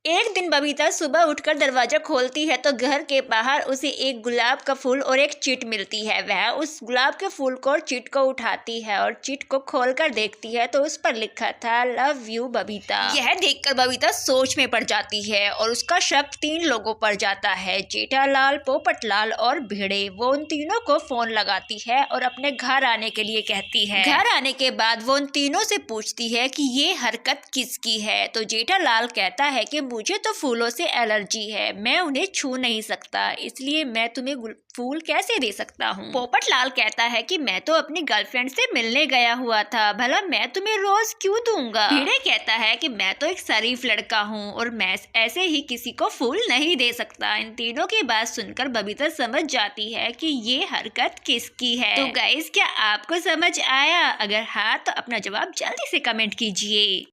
एक दिन बबीता सुबह उठकर दरवाजा खोलती है तो घर के बाहर उसे एक गुलाब का फूल और एक चिट मिलती है। वह उस गुलाब के फूल को और चिट को उठाती है और चिट को खोलकर देखती है तो उस पर लिखा था लव यू बबीता। यह देखकर बबीता सोच में पड़ जाती है और उसका शक 3 लोगों पर जाता है, जेठालाल, पोपटलाल और भिड़े। वो उन तीनों को फोन लगाती है और अपने घर आने के लिए कहती है। घर आने के बाद वो उन तीनों से पूछती है कि ये हरकत किसकी है। तो जेठालाल कहता है कि मुझे तो फूलों से एलर्जी है, मैं उन्हें छू नहीं सकता, इसलिए मैं तुम्हें फूल कैसे दे सकता हूँ। पोपटलाल कहता है कि मैं तो अपनी गर्लफ्रेंड से मिलने गया हुआ था, भला मैं तुम्हें रोज क्यों दूंगा। भिड़े कहता है कि मैं तो एक शरीफ लड़का हूँ और मैं ऐसे ही किसी को फूल नहीं दे सकता। इन तीनों की बात सुनकर बबीता समझ जाती है कि ये हरकत किसकी है। तो गाइस, क्या आपको समझ आया? अगर हाँ तो अपना जवाब जल्दी से कमेंट कीजिए।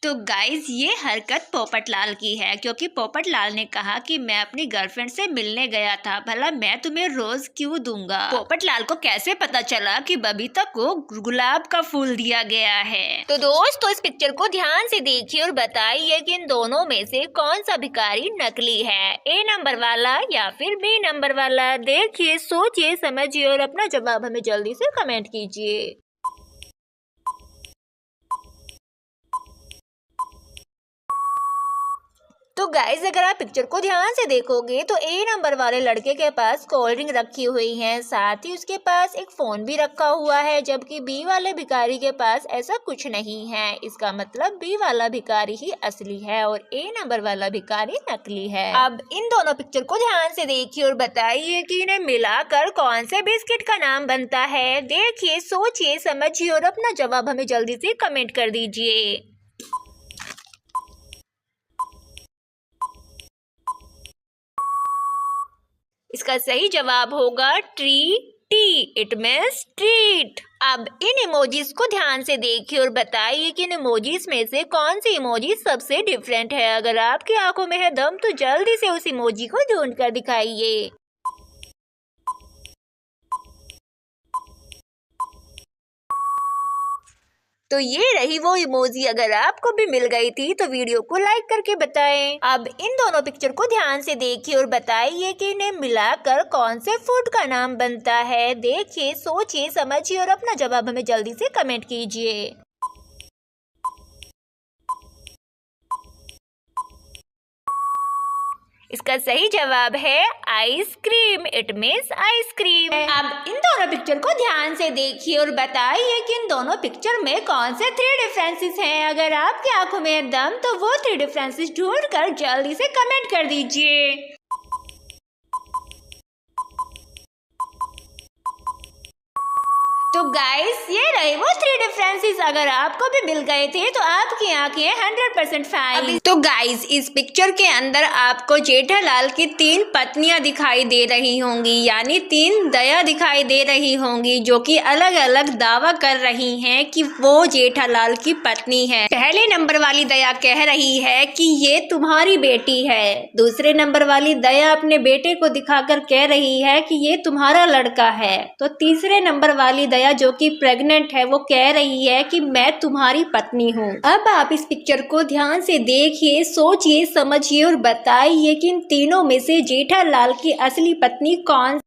तो गाइज, ये हरकत पोपटलाल की है, क्योंकि पोपटलाल ने कहा कि मैं अपनी गर्लफ्रेंड से मिलने गया था, भला मैं तुम्हें रोज क्यों दूंगा। पोपटलाल को कैसे पता चला कि बबीता को गुलाब का फूल दिया गया है? तो दोस्तों, इस पिक्चर को ध्यान से देखिए और बताइए कि इन दोनों में से कौन सा भिखारी नकली है, ए नंबर वाला या फिर बी नंबर वाला। देखिए, सोचिए, समझिए और अपना जवाब हमें जल्दी से कमेंट कीजिए। तो गाइज, अगर आप पिक्चर को ध्यान से देखोगे तो ए नंबर वाले लड़के के पास कोल्ड ड्रिंक रखी हुई है, साथ ही उसके पास एक फोन भी रखा हुआ है, जबकि बी वाले भिखारी के पास ऐसा कुछ नहीं है। इसका मतलब बी वाला भिखारी ही असली है और ए नंबर वाला भिखारी नकली है। अब इन दोनों पिक्चर को ध्यान से देखिए और बताइए कि इन्हें मिलाकर कौन से बिस्किट का नाम बनता है। देखिए, सोचिए, समझिए और अपना जवाब हमें जल्दी से कमेंट कर दीजिए। इसका सही जवाब होगा tree T, it means treat. अब इन इमोजीज को ध्यान से देखिए और बताइए कि इन इमोजीज में से कौन सी इमोजी सबसे डिफरेंट है। अगर आपकी आंखों में है दम तो जल्दी से उस इमोजी को ढूंढ कर दिखाइए। तो ये रही वो इमोजी। अगर आपको भी मिल गई थी तो वीडियो को लाइक करके बताएं। अब इन दोनों पिक्चर को ध्यान से देखिए और बताइए कि इन्हें मिलाकर कौन से फूड का नाम बनता है। देखिए, सोचिए, समझिए और अपना जवाब हमें जल्दी से कमेंट कीजिए। इसका सही जवाब है आइसक्रीम, इट मीन्स आइसक्रीम। अब इन दोनों पिक्चर को ध्यान से देखिए और बताइए कि इन दोनों पिक्चर में कौन से 3 डिफरेंसेस हैं। अगर आपकी आंखों में है दम तो वो 3 डिफरेंसेस ढूंढकर जल्दी से कमेंट कर दीजिए। तो गाइस, ये रहे वो 3 डिफरेंसेस। अगर आपको भी मिल गए थे तो आपकी आंखें 100% फाइन। तो गाइस, इस पिक्चर के अंदर आपको जेठालाल की 3 पत्नियां दिखाई दे रही होंगी, यानी 3 दया दिखाई दे रही होंगी, जो कि अलग अलग दावा कर रही हैं कि वो जेठालाल की पत्नी है। पहले नंबर वाली दया कह रही है कि ये तुम्हारी बेटी है। दूसरे नंबर वाली दया अपने बेटे को दिखाकर कह रही है कि ये तुम्हारा लड़का है। तो तीसरे नंबर वाली दया जो कि प्रेग्नेंट है वो कह रही है कि मैं तुम्हारी पत्नी हूँ। अब आप इस पिक्चर को ध्यान से देखिए, सोचिए, समझिए और बताइए कि इन तीनों में से जेठालाल की असली पत्नी कौन